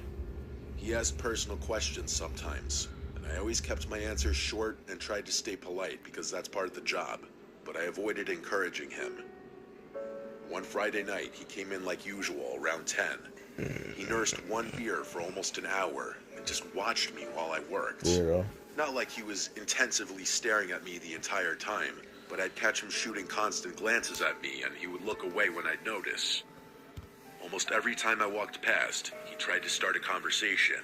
He asked personal questions sometimes, and I always kept my answers short and tried to stay polite because that's part of the job, but I avoided encouraging him. One Friday night, he came in like usual, around 10. He nursed one beer for almost an hour and just watched me while I worked. Weirdo. Not like he was intensively staring at me the entire time, but I'd catch him shooting constant glances at me and he would look away when I'd notice. Almost every time I walked past, he tried to start a conversation.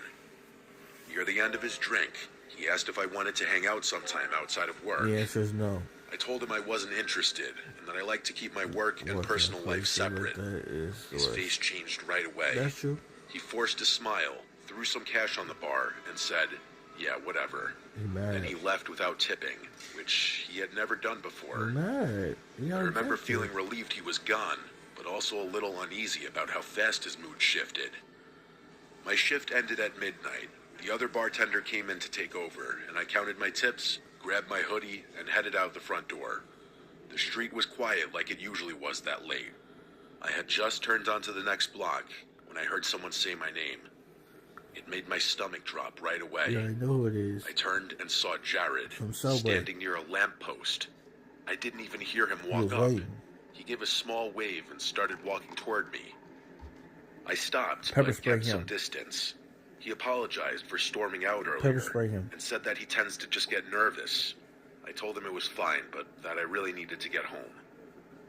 Near the end of his drink, he asked if I wanted to hang out sometime outside of work. The answer is no. I told him I wasn't interested and that I like to keep my work and personal life separate. His face changed right away. That's true. He forced a smile, threw some cash on the bar, and said, "Yeah, whatever." He mad. And he left without tipping, which he had never done before. Mad. I remember feeling relieved he was gone, but also a little uneasy about how fast his mood shifted. My shift ended at midnight. The other bartender came in to take over, and I counted my tips, grabbed my hoodie, and headed out the front door. The street was quiet like it usually was that late. I had just turned onto the next block when I heard someone say my name. It made my stomach drop right away. You already know who it is. I turned and saw Jared From Subway. standing near a lamppost. I didn't even hear him He walk was up. waiting. He gave a small wave and started walking toward me. I stopped, Pepper but spray kept some him. distance. He apologized for storming out Pepper earlier spray him. and said that he tends to just get nervous. I told him it was fine, but that I really needed to get home.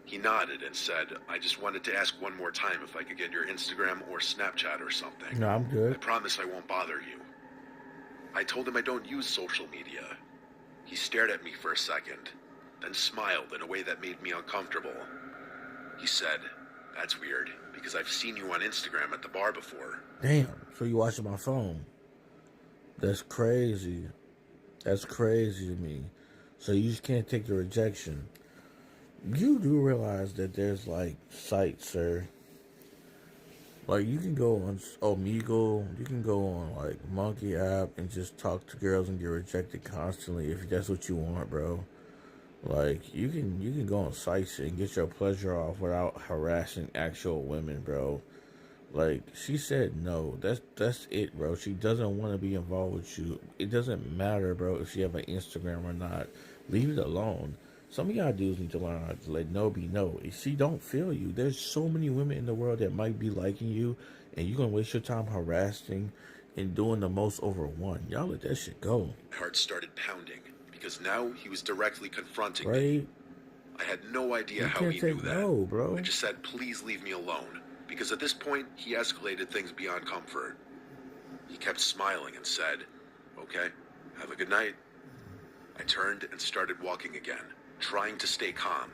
He nodded and said, "I just wanted to ask one more time if I could get your Instagram or Snapchat or something. No, I'm I good. promise I won't bother you." I told him I don't use social media. He stared at me for a second, then smiled in a way that made me uncomfortable. He said, That's weird, because I've seen you on Instagram at the bar before. Damn, so you watching my phone. That's crazy. That's crazy to me. So you just can't take the rejection. You do realize that there's, like, sites, sir. Like, you can go on Omegle, you can go on, like, Monkey app and just talk to girls and get rejected constantly if that's what you want, bro. Like, you can go on sites and get your pleasure off without harassing actual women, bro. Like, she said no. That's it, bro. She doesn't want to be involved with you. It doesn't matter, bro, if you have an Instagram or not. Leave it alone. Some of y'all dudes need to learn how to let no be no. If she don't feel you, there's so many women in the world that might be liking you, and you're going to waste your time harassing and doing the most over one. Y'all let that shit go. My heart started pounding, because now he was directly confronting Right? me. I had no idea You how can't he knew take that. no, bro. I just said, please leave me alone, because at this point, he escalated things beyond comfort. He kept smiling and said, okay, have a good night. I turned and started walking again, trying to stay calm.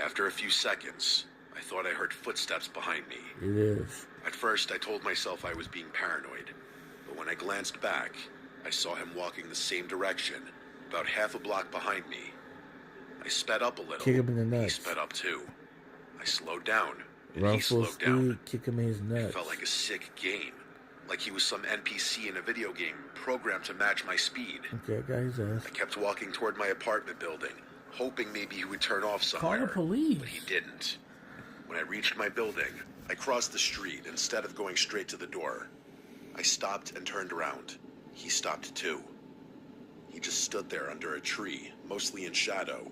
After a few seconds, I thought I heard footsteps behind me. It is. At first, I told myself I was being paranoid, but when I glanced back, I saw him walking the same direction, about half a block behind me. I sped up a little. Kick him in the He nuts. sped up too. I slowed down, and Run he full slowed down. speed, kick him in his It nuts. felt like a sick game, like he was some NPC in a video game programmed to match my speed. Okay, I got his ass. I kept walking toward my apartment building, hoping maybe he would turn off Call somewhere. the police. But he didn't. When I reached my building, I crossed the street instead of going straight to the door. I stopped and turned around. He stopped too. He just stood there under a tree, mostly in shadow.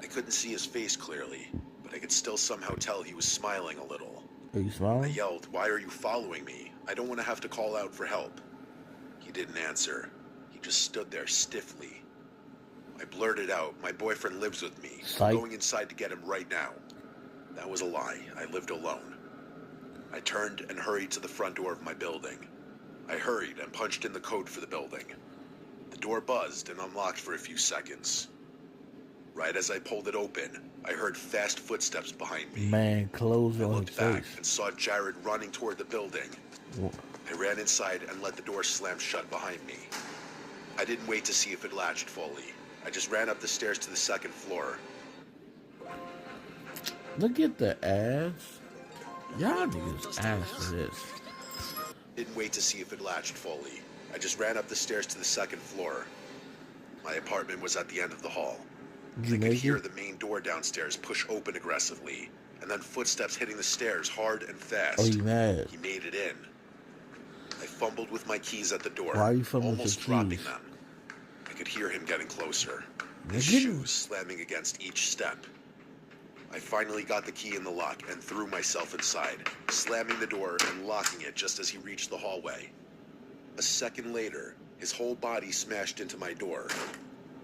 I couldn't see his face clearly, but I could still somehow tell he was smiling a little. Are you I smiling? yelled, "Why are you following me? I don't want to have to call out for help." He didn't answer. He just stood there stiffly. I blurted out, "My boyfriend lives with me. Psych. I'm going inside to get him right now." That was a lie. I lived alone. I turned and hurried to the front door of my building. I hurried and punched in the code for the building. The door buzzed and unlocked for a few seconds. Right as I pulled it open, I heard fast footsteps behind me. Man, clothes I on his looked back face. and saw Jared running toward the building. Wha- I ran inside and let the door slam shut behind me. I didn't wait to see if it latched fully. I just ran up the stairs to the second floor. Look at the ass. Y'all niggas ass for this. Didn't wait to see if it latched fully. I just ran up the stairs to the second floor. My apartment was at the end of the hall. Did you I could make hear it? the main door downstairs push open aggressively, and then footsteps hitting the stairs hard and fast. Oh, you mad? He made it in. I fumbled with my keys at the door, Why are you fumbling with almost your dropping keys? them. I could hear him getting closer, They're his getting- shoes slamming against each step. I finally got the key in the lock and threw myself inside, slamming the door and locking it just as he reached the hallway. A second later, his whole body smashed into my door.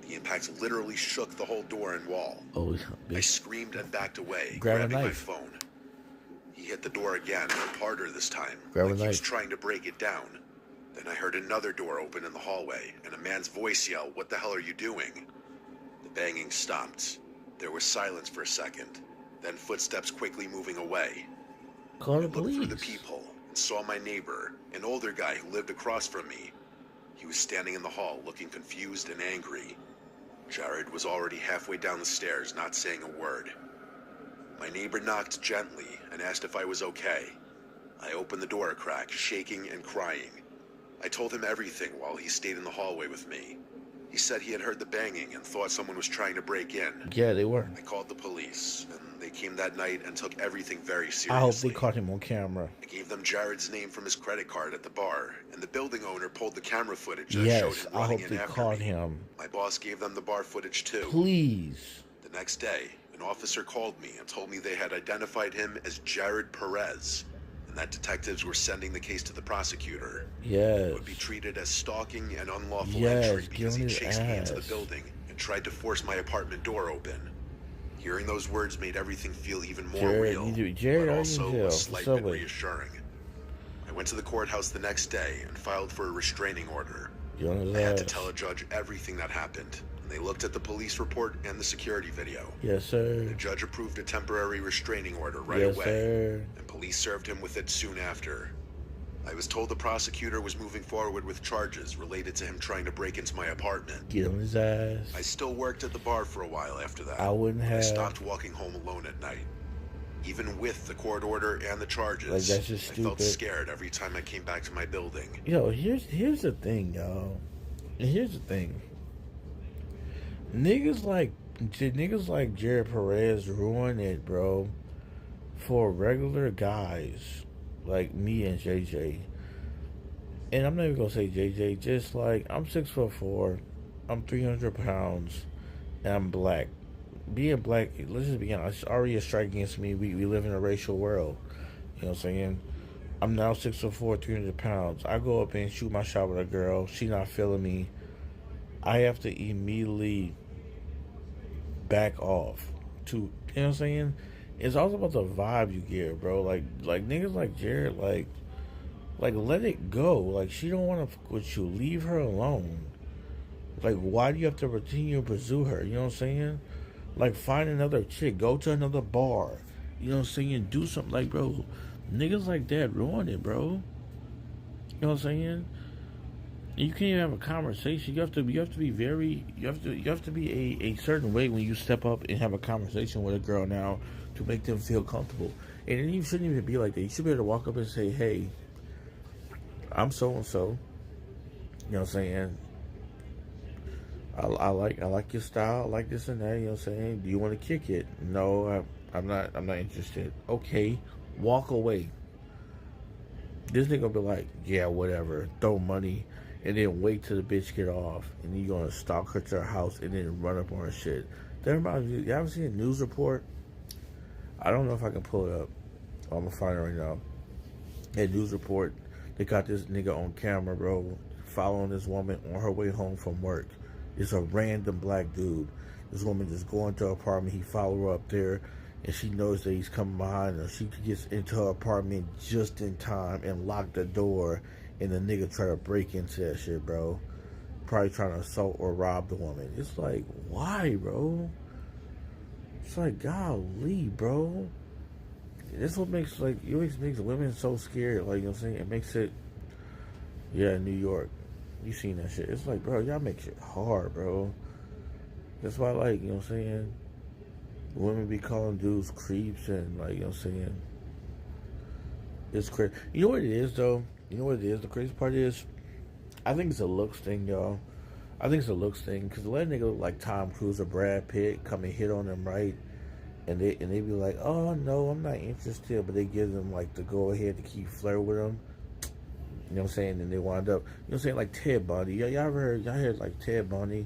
The impact literally shook the whole door and wall. Oh, I bitch. screamed and backed away, Grab a grabbing my knife. phone. He hit the door again, harder this time, Grab a like he was knife. trying to break it down. Then I heard another door open in the hallway, and a man's voice yell, "What the hell are you doing?" The banging stopped. There was silence for a second, then footsteps quickly moving away. Call the I looked through the police. peephole and saw my neighbor, an older guy who lived across from me. He was standing in the hall, looking confused and angry. Jared was already halfway down the stairs, not saying a word. My neighbor knocked gently and asked if I was okay. I opened the door a crack, shaking and crying. I told him everything while he stayed in the hallway with me. He said he had heard the banging and thought someone was trying to break in. Yeah, they were. I called the police, and they came that night and took everything very seriously. I hope they caught him on camera. I gave them Jared's name from his credit card at the bar, and the building owner pulled the camera footage that showed Yes, him I running hope in they after caught me. him. My boss gave them the bar footage too. Please. The next day, an officer called me and told me they had identified him as Jared Perez, and that detectives were sending the case to the prosecutor. It Yes. would be treated as stalking and unlawful Yes, entry get because on he his chased me into the ass. building and tried to force my apartment door open. Hearing those words made everything feel even more Jared, real, Jared, but are you also in jail? a slight So bit wait. reassuring. I went to the courthouse the next day and filed for a restraining order. You on his I had to ass. tell a judge everything that happened, and They looked at the police report and the security video. Yes, sir. The judge approved a temporary restraining order right Yes, away, sir. and police served him with it soon after. I was told the prosecutor was moving forward with charges related to him trying to break into my apartment. Get on his ass. I still worked at the bar for a while after that. I wouldn't have. I stopped walking home alone at night. Even with the court order and the charges, Like, that's just I felt stupid. scared every time I came back to my building. Yo, here's the thing, y'all. Here's the thing. Niggas like Jared Perez ruin it, bro, for regular guys like me and JJ. And I'm not even gonna say JJ, just like I'm 6'4", I'm 300 pounds, and I'm black. Being black, let's just be honest, it's already a strike against me. We live in a racial world. You know what I'm saying? I'm now 6'4", 300 pounds. I go up and shoot my shot with a girl. She not feeling me. I have to immediately back off. To, you know what I'm saying? It's also about the vibe you get, bro. Like niggas like Jared, like let it go. Like, she don't want to fuck with you. Leave her alone. Like, why do you have to continue to pursue her? You know what I'm saying? Like, find another chick. Go to another bar. You know what I'm saying? Do something. Like, bro, niggas like that ruin it, bro. You know what I'm saying? You can't even have a conversation. You have to be very. You have to be a certain way when you step up and have a conversation with a girl now to make them feel comfortable. And then you shouldn't even be like that. You should be able to walk up and say, "Hey, I'm so and so." You know what I'm saying? I like your style. I like this and that. You know what I'm saying? Do you want to kick it? No, I'm not interested. Okay, walk away. This nigga be like, yeah, whatever. Throw money, and then wait till the bitch get off, and then you gonna stalk her to her house, and then run up on her shit. That reminds me, you ever seen a news report? I don't know if I can pull it up. I'm gonna find it right now. A news report. They got this nigga on camera, bro, following this woman on her way home from work. It's a random black dude. This woman just going to her apartment. He follow her up there, and she knows that he's coming behind her. She gets into her apartment just in time and lock the door, and the nigga try to break into that shit, bro. Probably trying to assault or rob the woman. It's like, why, bro? It's like, golly, bro. This what makes, like, it makes women so scared. Like, you know what I'm saying? It makes it, yeah, New York. You seen that shit. It's like, bro, y'all make shit hard, bro. That's why, like, you know what I'm saying? Women be calling dudes creeps and, like, you know what I'm saying? It's crazy. You know what it is, though? You know what it is? The crazy part is, I think it's a looks thing, y'all. I think it's a looks thing. Because let a nigga look like Tom Cruise or Brad Pitt come and hit on them, right? And they be like, oh, no, I'm not interested. But they give them, like, the go-ahead to keep flirting with them. You know what I'm saying? And they wind up, you know what I'm saying, like Ted Bundy. Y'all heard like Ted Bundy,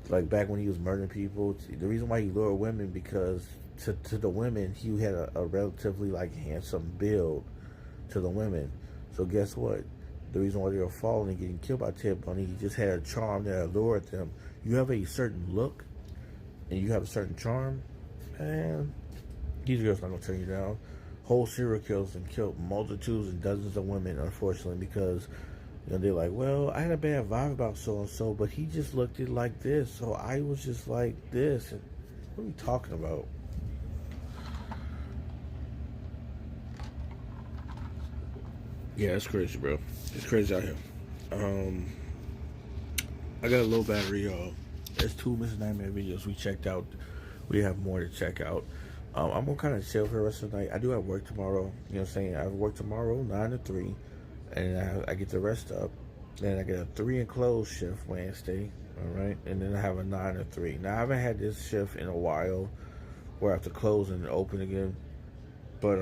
like back when he was murdering people. The reason why he lured women, because to the women, he had a relatively like handsome build to the women. So guess what? The reason why they were falling and getting killed by Ted Bundy, he just had a charm that allured them. You have a certain look, and you have a certain charm, man, these girls not gonna turn you down. Whole serial killers and killed multitudes and dozens of women, unfortunately, because, you know, they're like, well, I had a bad vibe about so-and-so, but he just looked it like this, so I was just like this. And what are we talking about? Yeah, it's crazy, bro. It's crazy out here. I got a low battery, y'all. There's 2 Mrs. Nightmare videos we checked out. We have more to check out. I'm gonna kind of chill for the rest of the night. I do have work tomorrow. You know what I'm saying? I have work tomorrow, 9 to 3, and I get to rest up. Then I get a 3 and close shift Wednesday, all right? And then I have a 9 to 3. Now, I haven't had this shift in a while where I have to close and open again. But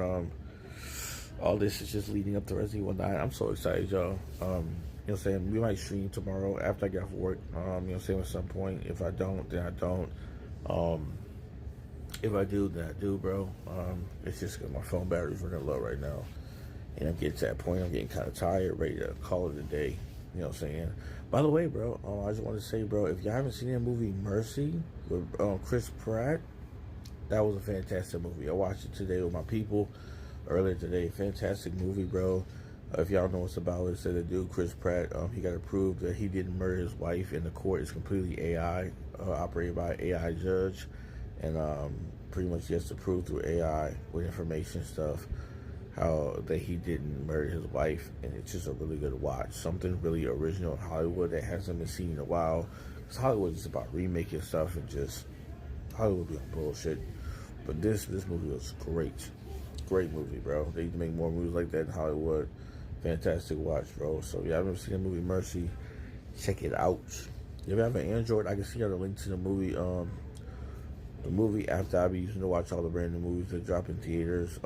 all this is just leading up to Resident Evil 9. I'm so excited, y'all. You know what I'm saying? We might stream tomorrow after I get off work. You know what I'm saying? At some point. If I don't, then I don't. If I do, then I do, bro. It's just because my phone battery's running low right now. And I'm getting to that point. I'm getting kind of tired, ready to call it a day. You know what I'm saying? By the way, bro, I just want to say, bro, if y'all haven't seen that movie Mercy with Chris Pratt, that was a fantastic movie. I watched it today with my people earlier today. Fantastic movie, bro. If y'all know what's about, it said the dude Chris Pratt, he got approved that he didn't murder his wife, and the court is completely AI. operated by AI judge, and pretty much gets to prove through AI with information stuff how that he didn't murder his wife, and it's just a really good watch. Something really original in Hollywood that hasn't been seen in a while. Because Hollywood is about remaking stuff and just Hollywood be on bullshit. But this movie was great. Great movie, bro. They need to make more movies like that in Hollywood. Fantastic watch, bro. So yeah, I've never seen the movie Mercy. Check it out. If you have an Android, I can see the link to the movie. The movie after I be using to watch all the random movies that drop in theaters.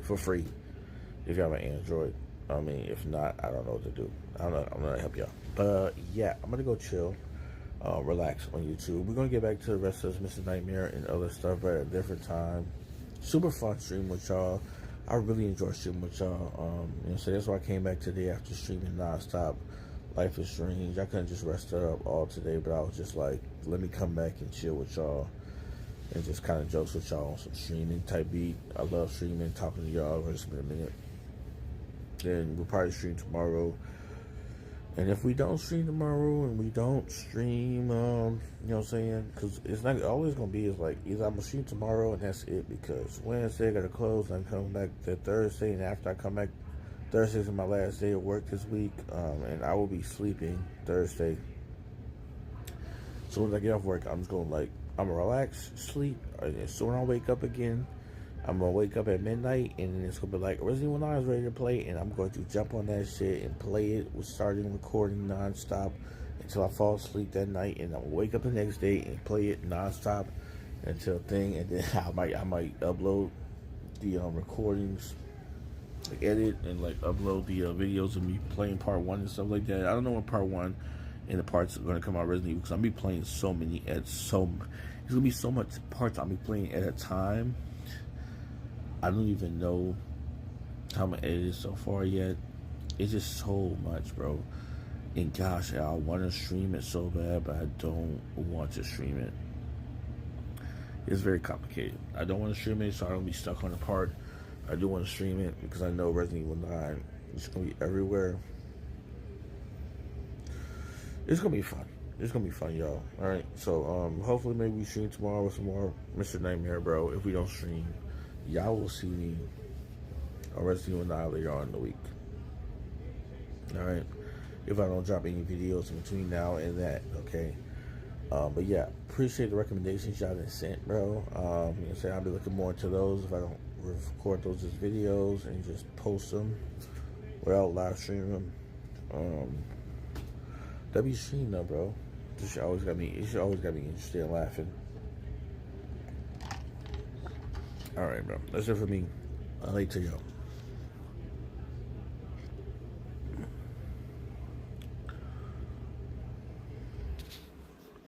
For free. If you have an Android. I mean, if not, I don't know what to do. I'm gonna help y'all. But yeah, I'm gonna go chill. Relax on YouTube. We're gonna get back to the rest of this Mr. Nightmare and other stuff, but at a different time. Super fun stream with y'all. I really enjoy streaming with y'all. So that's why I came back today after streaming nonstop. Life is Strange. I couldn't just rest it up all today, but I was just like, let me come back and chill with y'all and just kind of jokes with y'all on some streaming type beat. I love streaming, talking to y'all for just a minute. Then we'll probably stream tomorrow. And if we don't stream tomorrow and we don't stream, you know what I'm saying? Because it's not always going to be is like either I'm going to stream tomorrow and that's it. Because Wednesday I got to close and I'm coming back to Thursday. And after I come back, Thursday's my last day of work this week. And I will be sleeping Thursday. As soon as I get off work, I'm just going to I'm going to relax, sleep. And as soon as I wake up again, I'm going to wake up at midnight, and then it's going to be like, Resident Evil 9 is ready to play, and I'm going to jump on that shit and play it with starting recording nonstop until I fall asleep that night, and I'll wake up the next day and play it nonstop until thing, and then I might upload the recordings, edit, and upload the videos of me playing part 1 and stuff like that. I don't know when part 1 and the parts are going to come out Resident Evil, because I'll be playing so many, there's going to be so much parts I'll be playing at a time. I don't even know how I'm edited so far yet. It's just so much, bro. And gosh, I want to stream it so bad, but I don't want to stream it. It's very complicated. I don't want to stream it so I don't be stuck on a part. I do want to stream it because I know Resident Evil 9 is going to be everywhere. It's going to be fun. It's going to be fun, y'all. Alright, so hopefully maybe we stream tomorrow with some more Mr. Nightmare, bro. If we don't stream, y'all will see me on Resident Evil 9 later on in the week. Alright? If I don't drop any videos in between now and that, okay? But yeah, appreciate the recommendations y'all done sent, bro. I'll be looking more into those if I don't record those as videos and just post them. Well, live stream them. That'd be stream though, bro. It should always got me interested in laughing. Alright, bro. That's it for me. I'll later, y'all.